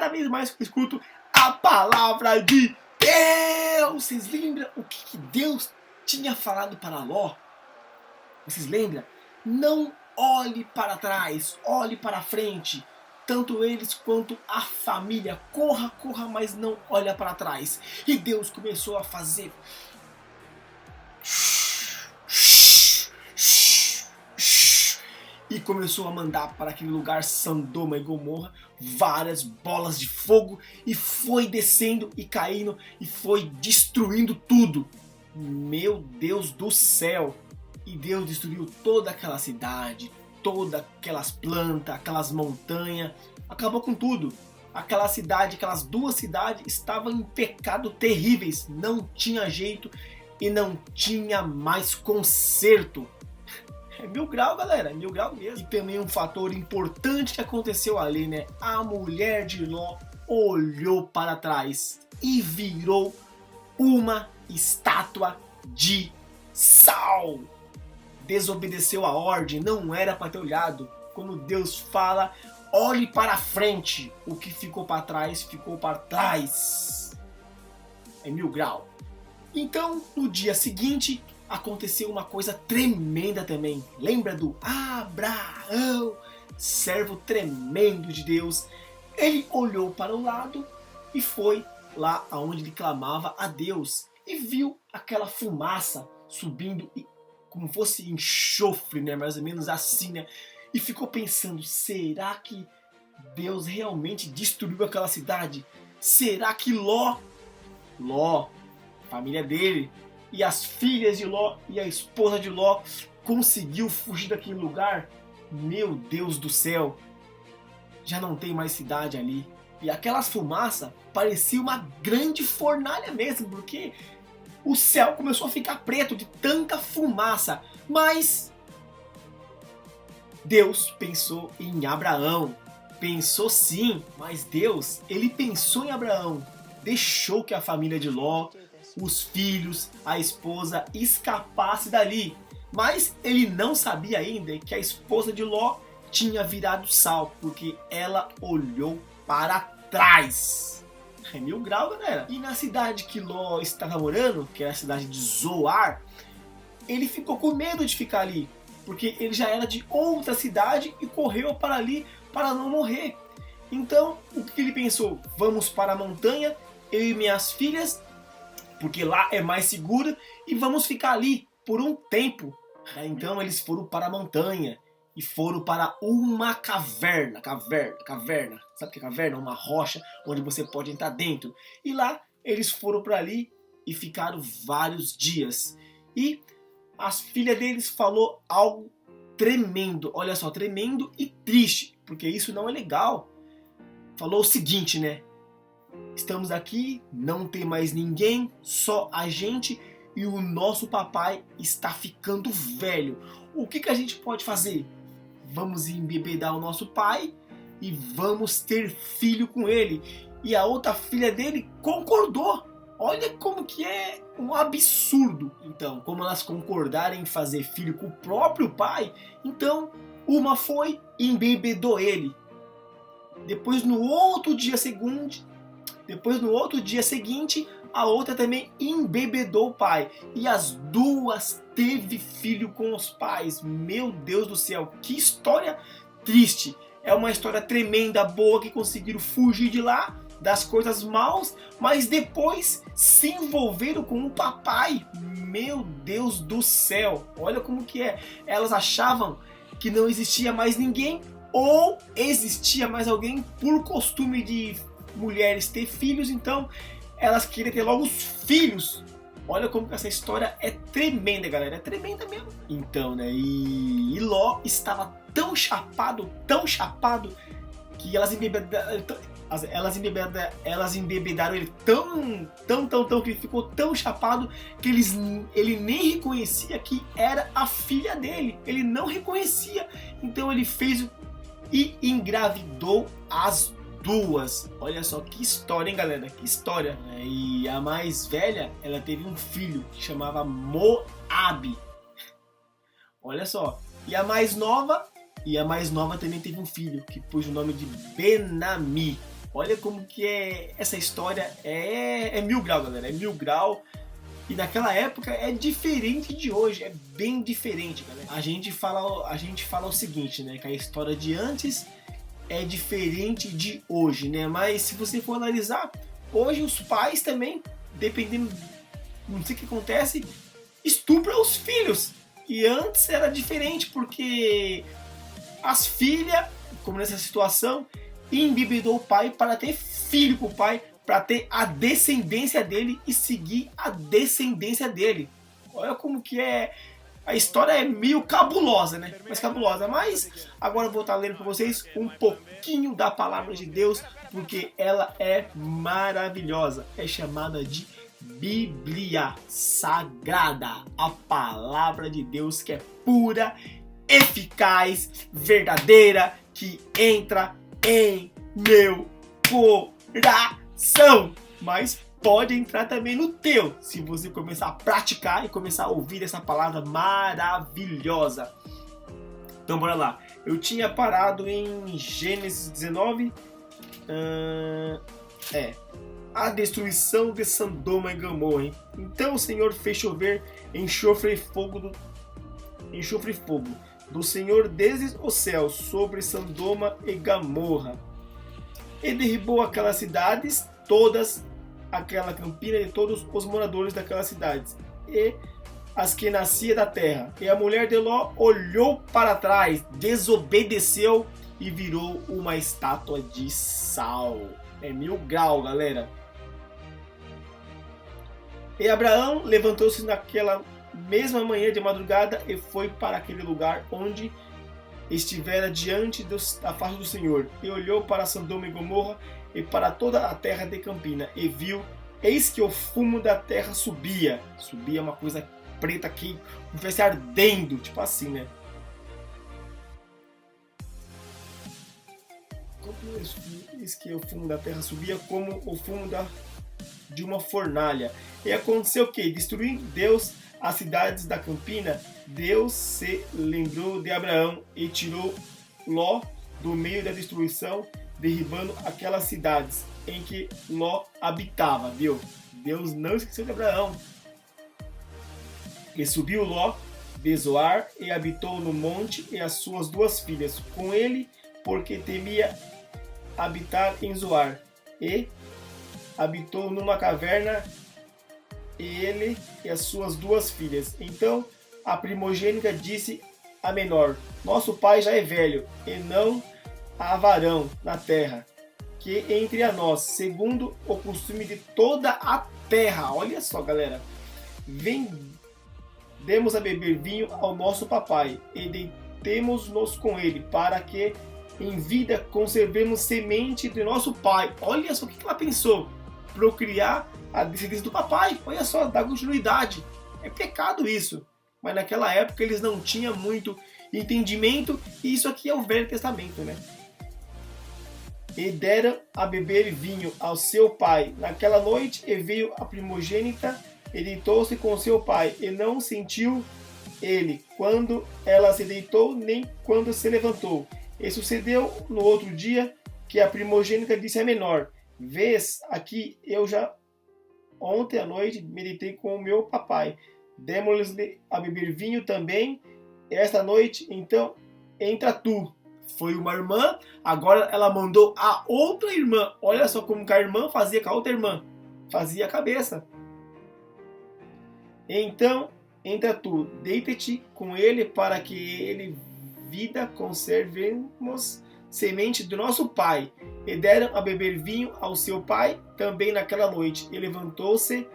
cada vez mais que eu escuto a palavra de Deus. Vocês lembram o que Deus tinha falado para Ló? Vocês lembram? Não olhe para trás, olhe para frente. Tanto eles quanto a família. Corra, corra, mas não olha para trás. E Deus começou a fazer... E começou a mandar para aquele lugar, Sodoma e Gomorra, várias bolas de fogo. E foi descendo e caindo e foi destruindo tudo. Meu Deus do céu! E Deus destruiu toda aquela cidade, todas aquelas plantas, aquelas montanhas. Acabou com tudo. Aquela cidade, aquelas duas cidades estavam em pecado terríveis. Não tinha jeito e não tinha mais conserto. É 1000 graus, galera, é 1000 graus mesmo. E também um fator importante que aconteceu ali, né? A mulher de Ló olhou para trás e virou uma estátua de sal. Desobedeceu a ordem, não era para ter olhado. Quando Deus fala, olhe para frente. O que ficou para trás, ficou para trás. É 1000 graus. Então, no dia seguinte, aconteceu uma coisa tremenda também. Lembra do Abraão, servo tremendo de Deus? Ele olhou para o lado e foi lá aonde ele clamava a Deus. E viu aquela fumaça subindo, como fosse enxofre, né? Mais ou menos assim, né? E ficou pensando, será que Deus realmente destruiu aquela cidade? Será que Ló, família dele, e as filhas de Ló e a esposa de Ló conseguiu fugir daquele lugar? Meu Deus do céu, já não tem mais cidade ali. E aquelas fumaças parecia uma grande fornalha mesmo, porque o céu começou a ficar preto de tanta fumaça. Mas Deus pensou em Abraão. Pensou sim, mas Deus, ele pensou em Abraão. Deixou que a família de Ló, os filhos, a esposa escapasse dali. Mas ele não sabia ainda que a esposa de Ló tinha virado sal, porque ela olhou para trás. É 1000 graus, galera. E na cidade que Ló estava morando, que é a cidade de Zoar, ele ficou com medo de ficar ali, porque ele já era de outra cidade e correu para ali para não morrer. Então, o que ele pensou? Vamos para a montanha, eu e minhas filhas, porque lá é mais seguro, e vamos ficar ali por um tempo. Então eles foram para a montanha e foram para uma caverna. Sabe o que é caverna? Uma rocha onde você pode entrar dentro. E lá eles foram para ali e ficaram vários dias. E as filhas deles falou algo tremendo. Olha só, tremendo e triste, porque isso não é legal. Falou o seguinte, né? Estamos aqui, não tem mais ninguém, só a gente, e o nosso papai está ficando velho. O que a gente pode fazer? Vamos embebedar o nosso pai e vamos ter filho com ele. E a outra filha dele concordou. Olha como que é um absurdo. Então, como elas concordaram em fazer filho com o próprio pai, então uma foi e embebedou ele. Depois no outro dia seguinte, a outra também embebedou o pai. E as duas teve filho com os pais. Meu Deus do céu, que história triste. É uma história tremenda, boa, que conseguiram fugir de lá, das coisas maus, mas depois se envolveram com o papai. Meu Deus do céu, olha como que é. Elas achavam que não existia mais ninguém, ou existia mais alguém por costume de mulheres ter filhos, então elas queriam ter logo os filhos. Olha como que essa história é tremenda, galera, é tremenda mesmo. Então, né, e Ló estava tão chapado, que elas embebedaram ele tão, que ele ficou tão chapado que ele nem reconhecia que era a filha dele. Ele não reconhecia. Então ele fez e engravidou as duas. Olha só que história, hein, galera? Que história. E a mais velha, ela teve um filho que chamava Moabe. Olha só. E a mais nova também teve um filho que pôs o nome de Benami. Olha como que essa história é mil grau, galera, é mil grau. E naquela época é diferente de hoje, é bem diferente, galera. A gente fala o seguinte, né, que a história de antes é diferente de hoje, né? Mas se você for analisar, hoje os pais também, dependendo, não sei o que acontece, estupram os filhos. E antes era diferente, porque as filhas, como nessa situação, embebedou o pai para ter filho com o pai, para ter a descendência dele e seguir a descendência dele. Olha como que a história é meio cabulosa, né? Mas agora eu vou estar lendo para vocês um pouquinho da palavra de Deus, porque ela é maravilhosa. É chamada de Bíblia Sagrada, a palavra de Deus que é pura, eficaz, verdadeira, que entra em meu coração, mas pode entrar também no teu, se você começar a praticar e começar a ouvir essa palavra maravilhosa. Então bora lá. Eu tinha parado em Gênesis 19, a destruição de Sodoma e Gomorra. Então o Senhor fez chover enxofre e fogo do Senhor desde os céus sobre Sodoma e Gomorra, e derribou aquelas cidades todas, aquela campina de todos os moradores daquelas cidades, e as que nascia da terra. E a mulher de Ló olhou para trás, desobedeceu e virou uma estátua de sal. É mil grau, galera. E Abraão levantou-se naquela mesma manhã de madrugada e foi para aquele lugar onde estivera diante da face do Senhor, e olhou para Sodoma e Gomorra e para toda a terra de campina, e viu, eis que o fumo da terra subia uma coisa preta que estivesse ardendo, tipo assim, né? Eis que o fumo da terra subia como o fumo de uma fornalha. E aconteceu que, destruindo Deus as cidades da campina, Deus se lembrou de Abraão e tirou Ló do meio da destruição, derribando aquelas cidades em que Ló habitava, viu? Deus não esqueceu de Abraão. E subiu Ló de Zoar e habitou no monte, e as suas duas filhas com ele, porque temia habitar em Zoar. E habitou numa caverna, ele e as suas duas filhas. Então a primogênita disse à menor: nosso pai já é velho, e não há varão na terra que entre a nós, segundo o costume de toda a terra. Olha só, galera. Demos a beber vinho ao nosso papai, e deitemos-nos com ele, para que em vida conservemos semente de nosso pai. Olha só o que ela pensou: procriar a descendência do papai. Olha só, dá continuidade. É pecado isso. Mas naquela época eles não tinham muito entendimento, e isso aqui é o Velho Testamento, né? E deram a beber vinho ao seu pai naquela noite, e veio a primogênita e deitou-se com seu pai, e não sentiu ele quando ela se deitou, nem quando se levantou. E sucedeu no outro dia que a primogênita disse à menor: vês, aqui eu já ontem à noite meditei com o meu papai. Demos-lhe a beber vinho também esta noite, então entra tu. Foi uma irmã, agora ela mandou a outra irmã. Olha só como que a irmã fazia com a outra irmã. Fazia a cabeça. Então entra tu, deita-te com ele, para que ele vida conservemos semente do nosso pai. E deram a beber vinho ao seu pai também naquela noite. E levantou-se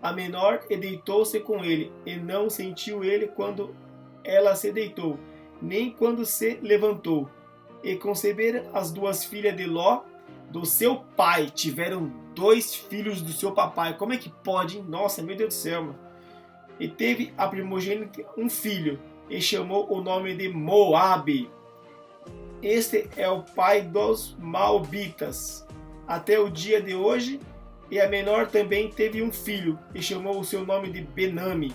a menor e deitou-se com ele, e não sentiu ele quando ela se deitou, nem quando se levantou. E conceberam as duas filhas de Ló do seu pai. Tiveram dois filhos do seu papai. Como é que pode, hein? Nossa, meu Deus do céu, mano. E teve a primogênita um filho, e chamou o nome de Moabe. Este é o pai dos Moabitas até o dia de hoje. E a menor também teve um filho, e chamou o seu nome de Benami.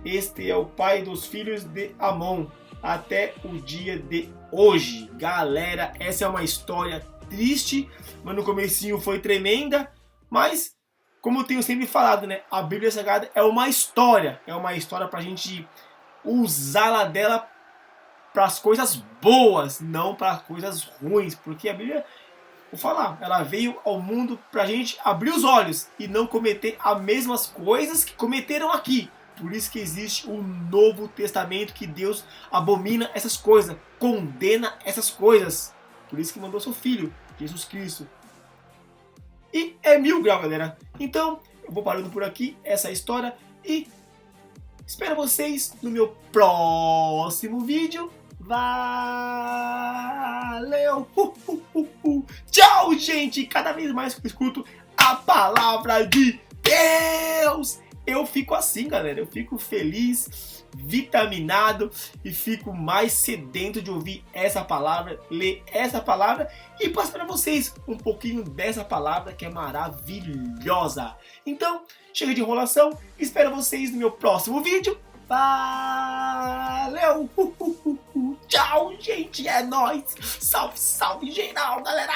Este é o pai dos filhos de Amon até o dia de hoje. Galera, essa é uma história triste, mas no comecinho foi tremenda. Mas, como eu tenho sempre falado, né? A Bíblia Sagrada é uma história pra gente usá-la dela para as coisas boas, não para as coisas ruins, porque a Bíblia, vou falar, ela veio ao mundo pra gente abrir os olhos e não cometer as mesmas coisas que cometeram aqui. Por isso que existe o Novo Testamento, que Deus abomina essas coisas, condena essas coisas. Por isso que mandou seu Filho, Jesus Cristo. E é 1000 graus, galera. Então, eu vou parando por aqui essa história e espero vocês no meu próximo vídeo. Valeu! Tchau, gente! Cada vez mais que eu escuto a palavra de Deus, eu fico assim, galera. Eu fico feliz, vitaminado e fico mais sedento de ouvir essa palavra, ler essa palavra e passar para vocês um pouquinho dessa palavra que é maravilhosa. Então, chega de enrolação. Espero vocês no meu próximo vídeo. Valeu! Tchau, gente! É nóis! Salve, salve geral, galera!